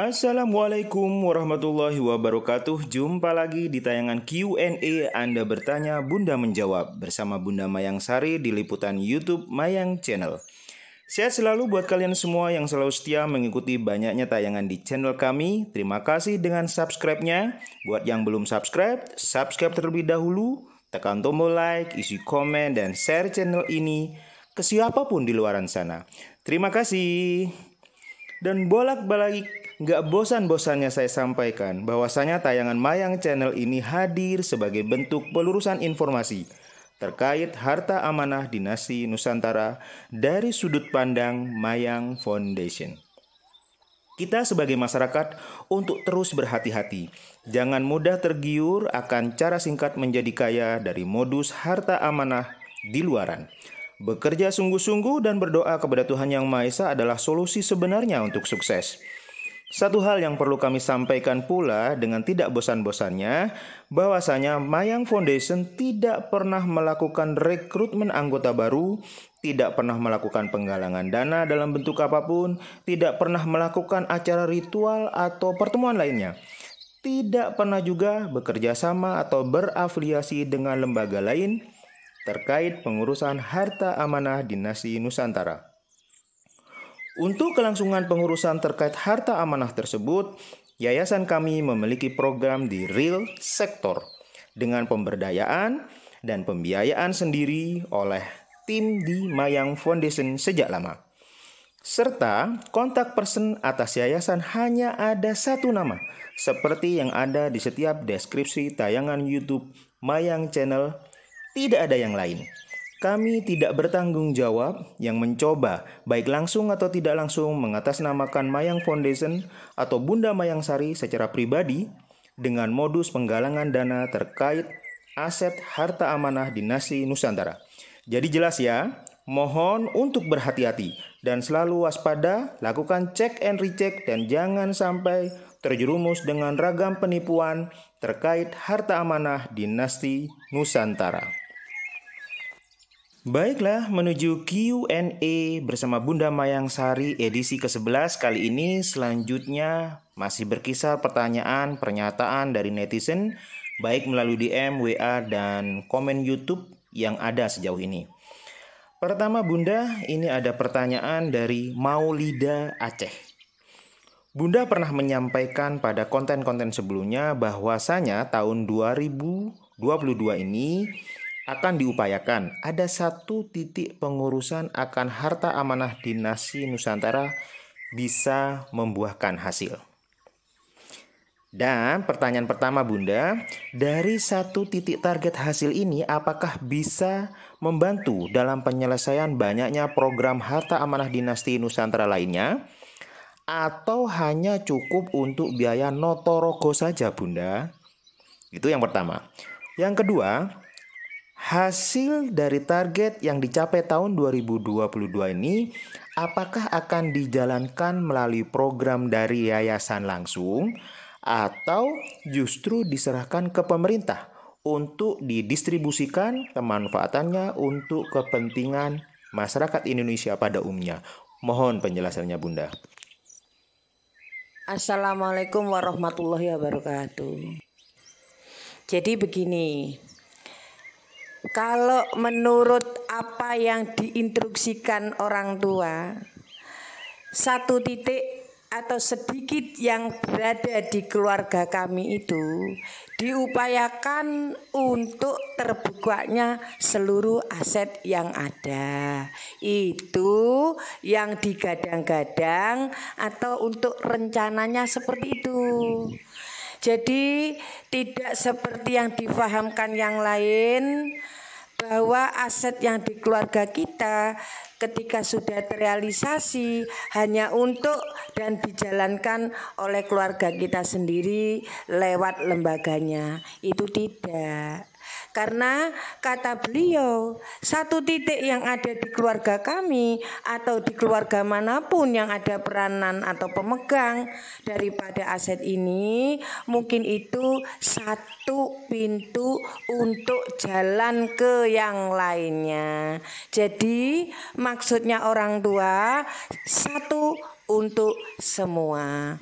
Assalamualaikum warahmatullahi wabarakatuh. Jumpa lagi di tayangan Q&A Anda Bertanya, Bunda Menjawab bersama Bunda Mayang Sari di liputan YouTube Mayang Channel. Sehat selalu buat kalian semua yang selalu setia mengikuti banyaknya tayangan di channel kami. Terima kasih dengan subscribe-nya. Buat yang belum subscribe, subscribe terlebih dahulu. Tekan tombol like, isi komen, dan share channel ini ke siapapun di luaran sana. Terima kasih. Dan bolak-balik gak bosan-bosannya saya sampaikan bahwasanya tayangan Mayang Channel ini hadir sebagai bentuk pelurusan informasi terkait harta amanah dinasti Nusantara dari sudut pandang Mayang Foundation. Kita sebagai masyarakat untuk terus berhati-hati. Jangan mudah tergiur akan cara singkat menjadi kaya dari modus harta amanah di luaran. Bekerja sungguh-sungguh dan berdoa kepada Tuhan Yang Maha Esa adalah solusi sebenarnya untuk sukses. Satu hal yang perlu kami sampaikan pula dengan tidak bosan-bosannya, bahwasanya Mayang Foundation tidak pernah melakukan rekrutmen anggota baru, tidak pernah melakukan penggalangan dana dalam bentuk apapun, tidak pernah melakukan acara ritual atau pertemuan lainnya. Tidak pernah juga bekerja sama atau berafiliasi dengan lembaga lain terkait pengurusan harta amanah dinasti Nusantara. Untuk kelangsungan pengurusan terkait harta amanah tersebut, yayasan kami memiliki program di real sektor dengan pemberdayaan dan pembiayaan sendiri oleh tim di Mayang Foundation sejak lama. Serta kontak person atas yayasan hanya ada satu nama, seperti yang ada di setiap deskripsi tayangan YouTube Mayang Channel. Tidak ada yang lain. Kami tidak bertanggung jawab yang mencoba, baik langsung atau tidak langsung, mengatasnamakan Mayang Foundation atau Bunda Mayang Sari secara pribadi dengan modus penggalangan dana terkait aset harta amanah dinasti Nusantara. Jadi jelas ya, mohon untuk berhati-hati dan selalu waspada, lakukan cek and recheck dan jangan sampai terjerumus dengan ragam penipuan terkait harta amanah dinasti Nusantara. Baiklah, menuju Q&A bersama Bunda Mayang Sari edisi ke-11 kali ini. Selanjutnya masih berkisar pertanyaan, pernyataan dari netizen, baik melalui DM, WA, dan komen YouTube yang ada sejauh ini. Pertama Bunda, ini ada pertanyaan dari Maulida Aceh. Bunda pernah menyampaikan pada konten-konten sebelumnya bahwasanya tahun 2022 ini akan diupayakan ada satu titik pengurusan akan harta amanah dinasti Nusantara bisa membuahkan hasil. Dan pertanyaan pertama Bunda, dari satu titik target hasil ini apakah bisa membantu dalam penyelesaian banyaknya program harta amanah dinasti Nusantara lainnya? Atau hanya cukup untuk biaya Notorogo saja Bunda? Itu yang pertama. Yang kedua, hasil dari target yang dicapai tahun 2022 ini apakah akan dijalankan melalui program dari yayasan langsung atau justru diserahkan ke pemerintah untuk didistribusikan kemanfaatannya untuk kepentingan masyarakat Indonesia pada umumnya? Mohon penjelasannya Bunda. Assalamualaikum warahmatullahi wabarakatuh. Jadi begini, kalau menurut apa yang diinstruksikan orang tua, satu titik atau sedikit yang berada di keluarga kami itu diupayakan untuk terbukanya seluruh aset yang ada. Itu yang digadang-gadang atau untuk rencananya seperti itu. Jadi tidak seperti yang difahamkan yang lain, bahwa aset yang di keluarga kita ketika sudah terrealisasi hanya untuk dan dijalankan oleh keluarga kita sendiri lewat lembaganya. Itu tidak. Karena kata beliau, satu titik yang ada di keluarga kami atau di keluarga manapun yang ada peranan atau pemegang daripada aset ini, mungkin itu satu pintu untuk jalan ke yang lainnya. Jadi maksudnya orang tua, satu untuk semua.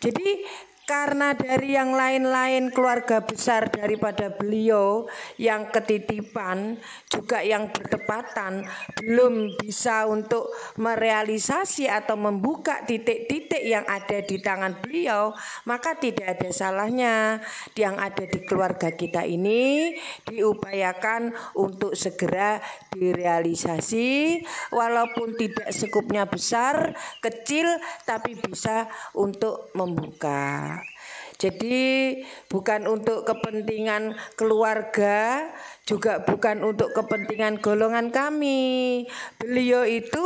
Jadi karena dari yang lain-lain keluarga besar daripada beliau yang ketitipan juga yang bertepatan belum bisa untuk merealisasi atau membuka titik-titik yang ada di tangan beliau, maka tidak ada salahnya yang ada di keluarga kita ini diupayakan untuk segera direalisasi, walaupun tidak skupnya besar, kecil, tapi bisa untuk membuka. Jadi bukan untuk kepentingan keluarga, juga bukan untuk kepentingan golongan kami. Beliau itu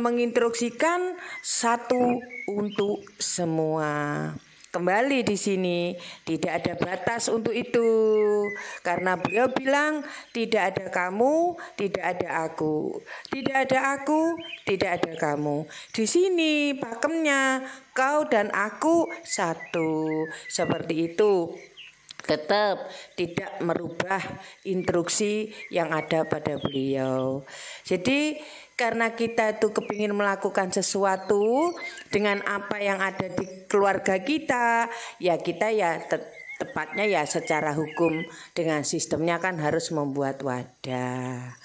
menginstruksikan satu untuk semua. Kembali di sini tidak ada batas untuk itu, karena beliau bilang tidak ada kamu, tidak ada aku, tidak ada aku, tidak ada kamu. Di sini pakemnya kau dan aku satu, seperti itu. Tetap tidak merubah instruksi yang ada pada beliau. Jadi karena kita itu kepingin melakukan sesuatu dengan apa yang ada di keluarga kita, ya kita ya tepatnya ya secara hukum dengan sistemnya kan harus membuat wadah.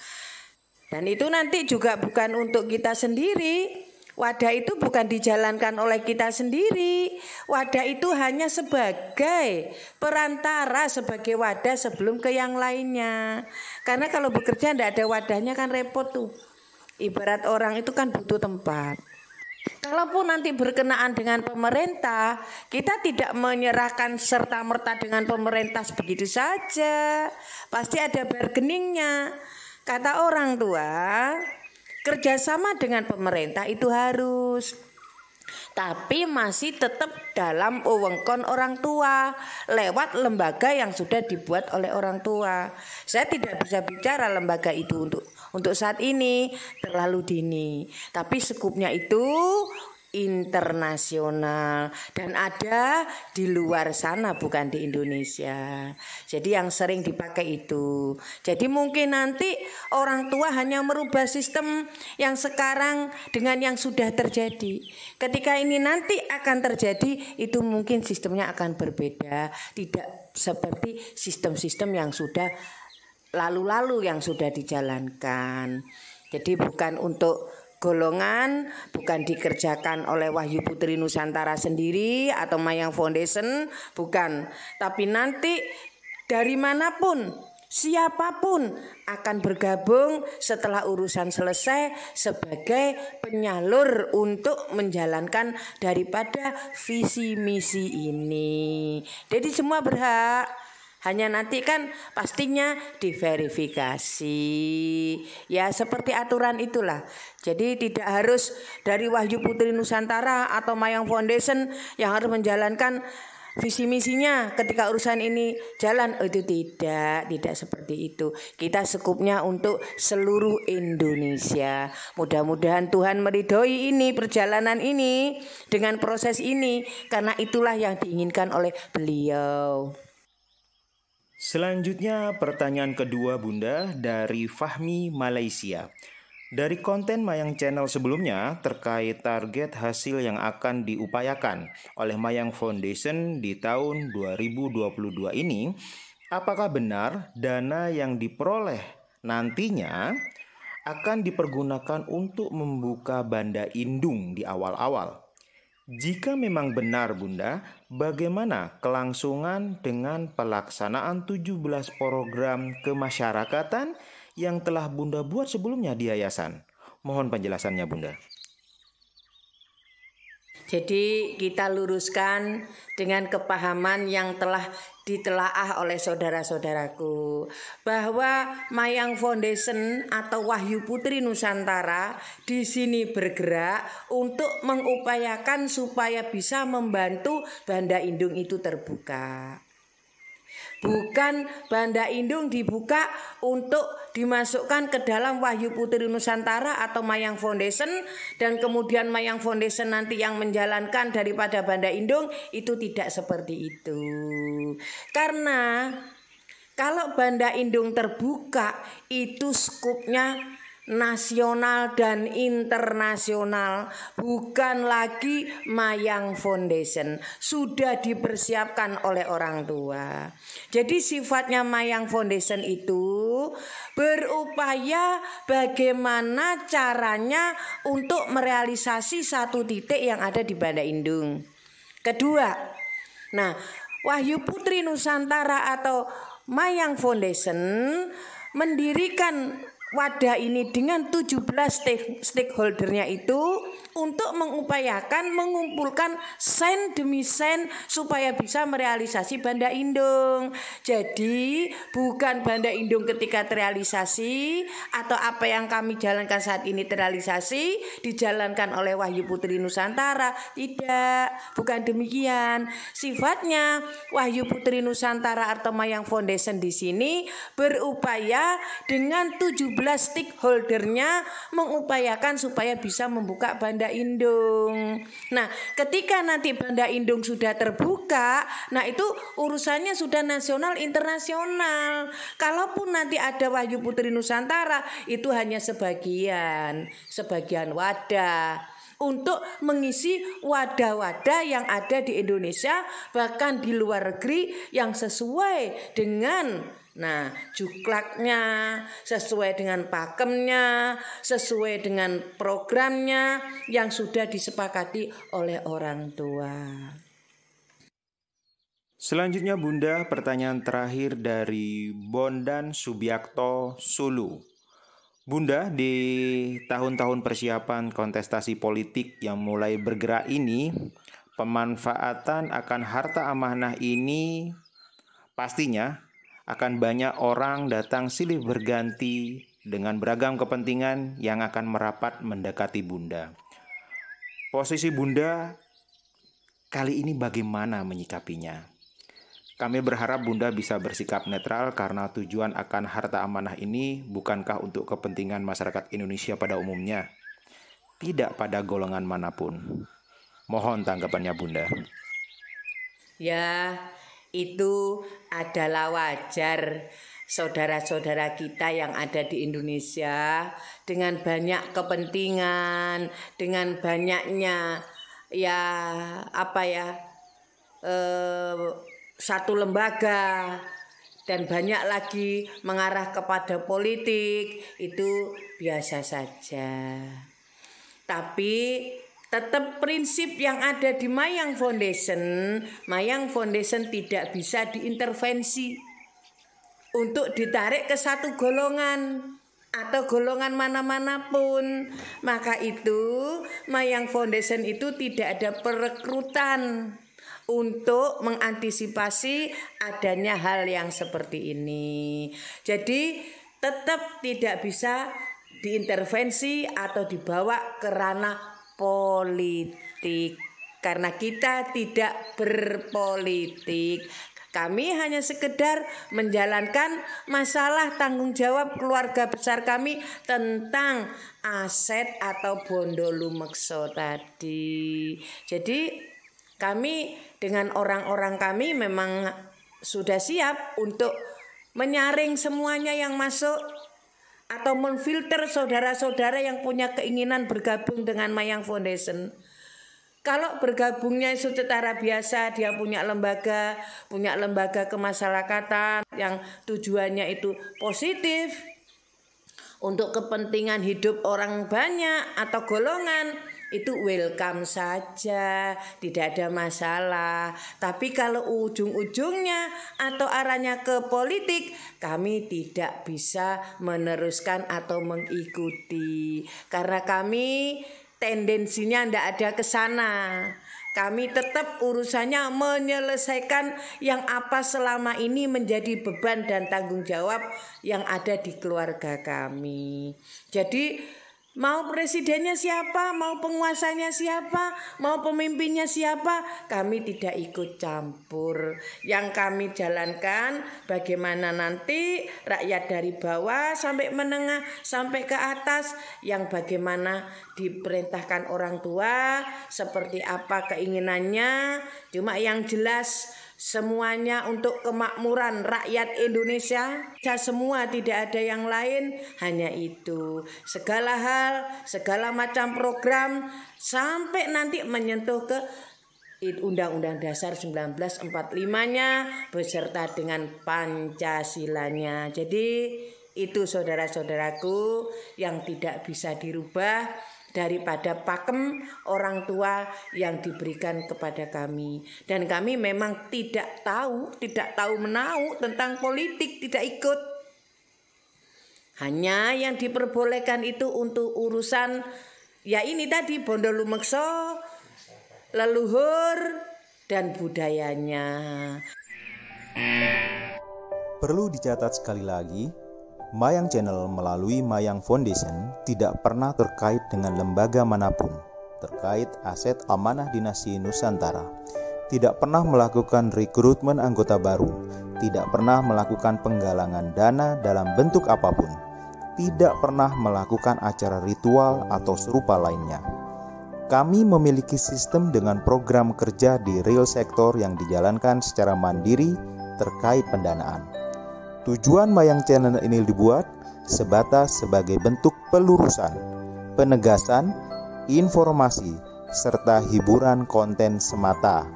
Dan itu nanti juga bukan untuk kita sendiri. Wadah itu bukan dijalankan oleh kita sendiri. Wadah itu hanya sebagai perantara, sebagai wadah sebelum ke yang lainnya. Karena kalau bekerja tidak ada wadahnya kan repot tuh. Ibarat orang itu kan butuh tempat. Kalaupun nanti berkenaan dengan pemerintah, kita tidak menyerahkan serta-merta dengan pemerintah begitu saja. Pasti ada bargainingnya. Kata orang tua, kerjasama dengan pemerintah itu harus, tapi masih tetap dalam wewengkon orang tua lewat lembaga yang sudah dibuat oleh orang tua. Saya tidak bisa bicara lembaga itu untuk saat ini terlalu dini, tapi skupnya itu internasional dan ada di luar sana, bukan di Indonesia. Jadi yang sering dipakai itu. Jadi mungkin nanti orang tua hanya merubah sistem yang sekarang dengan yang sudah terjadi. Ketika ini nanti akan terjadi, itu mungkin sistemnya akan berbeda, tidak seperti sistem-sistem yang sudah lalu-lalu yang sudah dijalankan. Jadi bukan untuk golongan, bukan dikerjakan oleh Wahyu Putri Nusantara sendiri atau Mayang Foundation, bukan. Tapi nanti dari manapun, siapapun akan bergabung setelah urusan selesai sebagai penyalur untuk menjalankan daripada visi misi ini. Jadi semua berhak. Hanya nanti kan pastinya diverifikasi. Ya seperti aturan itulah. Jadi tidak harus dari Wahyu Putri Nusantara atau Mayang Foundation yang harus menjalankan visi misinya ketika urusan ini jalan. Itu tidak seperti itu. Kita skupnya untuk seluruh Indonesia. Mudah-mudahan Tuhan meridhoi ini, perjalanan ini dengan proses ini, karena itulah yang diinginkan oleh beliau. Selanjutnya pertanyaan kedua Bunda dari Fahmi Malaysia. Dari konten Mayang Channel sebelumnya terkait target hasil yang akan diupayakan oleh Mayang Foundation di tahun 2022 ini, apakah benar dana yang diperoleh nantinya akan dipergunakan untuk membuka Banda Indung di awal-awal? Jika memang benar Bunda, bagaimana kelangsungan dengan pelaksanaan 17 program kemasyarakatan yang telah Bunda buat sebelumnya di yayasan? Mohon penjelasannya Bunda. Jadi kita luruskan dengan kepahaman yang telah ditelaah oleh saudara-saudaraku, bahwa Mayang Foundation atau Wahyu Putri Nusantara di sini bergerak untuk mengupayakan supaya bisa membantu Banda Indung itu terbuka. Bukan Banda Indung dibuka untuk dimasukkan ke dalam Wahyu Putri Nusantara atau Mayang Foundation, dan kemudian Mayang Foundation nanti yang menjalankan daripada Banda Indung. Itu tidak seperti itu. Karena kalau Banda Indung terbuka itu skupnya nasional dan internasional, bukan lagi Mayang Foundation, sudah dipersiapkan oleh orang tua. Jadi sifatnya Mayang Foundation itu berupaya bagaimana caranya untuk merealisasi satu titik yang ada di Banda Indung. Kedua, nah, Wahyu Putri Nusantara atau Mayang Foundation mendirikan wadah ini dengan 17 stakeholdernya itu untuk mengupayakan mengumpulkan sen demi sen supaya bisa merealisasi Banda Indung. Jadi bukan Banda Indung ketika terrealisasi atau apa yang kami jalankan saat ini terrealisasi dijalankan oleh Wahyu Putri Nusantara. Tidak, bukan demikian. Sifatnya Wahyu Putri Nusantara atau Mayang Foundation di sini berupaya dengan 17 stakeholdernya mengupayakan supaya bisa membuka Banda Indung. Nah, ketika nanti Banda Indung sudah terbuka, nah itu urusannya sudah nasional internasional. Kalaupun nanti ada Wahyu Putri Nusantara, itu hanya sebagian wadah untuk mengisi wadah-wadah yang ada di Indonesia bahkan di luar negeri yang sesuai dengan juklaknya, sesuai dengan pakemnya, sesuai dengan programnya yang sudah disepakati oleh orang tua. Selanjutnya Bunda, pertanyaan terakhir dari Bondan Subiakto Sulu. Bunda, di tahun-tahun persiapan kontestasi politik yang mulai bergerak ini, pemanfaatan akan harta amanah ini pastinya akan banyak orang datang silih berganti dengan beragam kepentingan yang akan merapat mendekati Bunda. Posisi Bunda kali ini bagaimana menyikapinya? Kami berharap Bunda bisa bersikap netral karena tujuan akan harta amanah ini bukankah untuk kepentingan masyarakat Indonesia pada umumnya, tidak pada golongan manapun. Mohon tanggapannya Bunda. Ya, itu adalah wajar saudara-saudara kita yang ada di Indonesia dengan banyak kepentingan, dengan banyaknya satu lembaga dan banyak lagi mengarah kepada politik, itu biasa saja. Tapi tetap prinsip yang ada di Mayang Foundation tidak bisa diintervensi untuk ditarik ke satu golongan atau golongan mana-mana pun. Maka itu Mayang Foundation itu tidak ada perekrutan untuk mengantisipasi adanya hal yang seperti ini. Jadi tetap tidak bisa diintervensi atau dibawa ke ranah politik, karena kita tidak berpolitik. Kami hanya sekedar menjalankan masalah tanggung jawab keluarga besar kami tentang aset atau bondo lumekso tadi. Jadi kami dengan orang-orang kami memang sudah siap untuk menyaring semuanya yang masuk atau memfilter saudara-saudara yang punya keinginan bergabung dengan Mayang Foundation. Kalau bergabungnya secara biasa, dia punya lembaga kemasyarakatan yang tujuannya itu positif untuk kepentingan hidup orang banyak atau golongan, itu welcome saja, tidak ada masalah. Tapi kalau ujung-ujungnya atau arahnya ke politik, kami tidak bisa meneruskan atau mengikuti, karena kami tendensinya tidak ada ke sana. Kami tetap urusannya menyelesaikan yang apa selama ini menjadi beban dan tanggung jawab yang ada di keluarga kami. Jadi mau presidennya siapa, mau penguasanya siapa, mau pemimpinnya siapa, kami tidak ikut campur. Yang kami jalankan bagaimana nanti rakyat dari bawah sampai menengah sampai ke atas, yang bagaimana diperintahkan orang tua, seperti apa keinginannya. Cuma yang jelas semuanya untuk kemakmuran rakyat Indonesia. Semua, tidak ada yang lain, hanya itu. Segala hal, segala macam program sampai nanti menyentuh ke Undang-Undang Dasar 1945-nya beserta dengan Pancasilanya. Jadi itu saudara-saudaraku yang tidak bisa dirubah daripada pakem orang tua yang diberikan kepada kami. Dan kami memang tidak tahu menau tentang politik, tidak ikut. Hanya yang diperbolehkan itu untuk urusan ya ini tadi bondo lumekso, leluhur dan budayanya. Perlu dicatat sekali lagi, Mayang Channel melalui Mayang Foundation tidak pernah terkait dengan lembaga manapun terkait aset amanah dinasti Nusantara, tidak pernah melakukan rekrutmen anggota baru, tidak pernah melakukan penggalangan dana dalam bentuk apapun, tidak pernah melakukan acara ritual atau serupa lainnya. Kami memiliki sistem dengan program kerja di real sektor yang dijalankan secara mandiri terkait pendanaan. Tujuan Mayang Channel ini dibuat sebatas sebagai bentuk pelurusan, penegasan, informasi, serta hiburan konten semata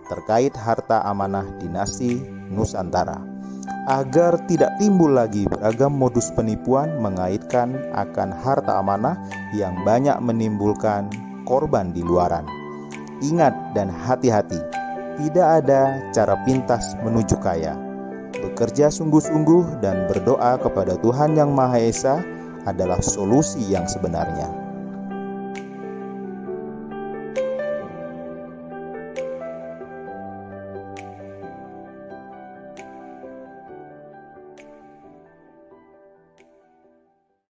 terkait harta amanah dinasti Nusantara, agar tidak timbul lagi beragam modus penipuan mengaitkan akan harta amanah yang banyak menimbulkan korban di luaran. Ingat dan hati-hati, tidak ada cara pintas menuju kaya. Bekerja sungguh-sungguh dan berdoa kepada Tuhan Yang Maha Esa adalah solusi yang sebenarnya.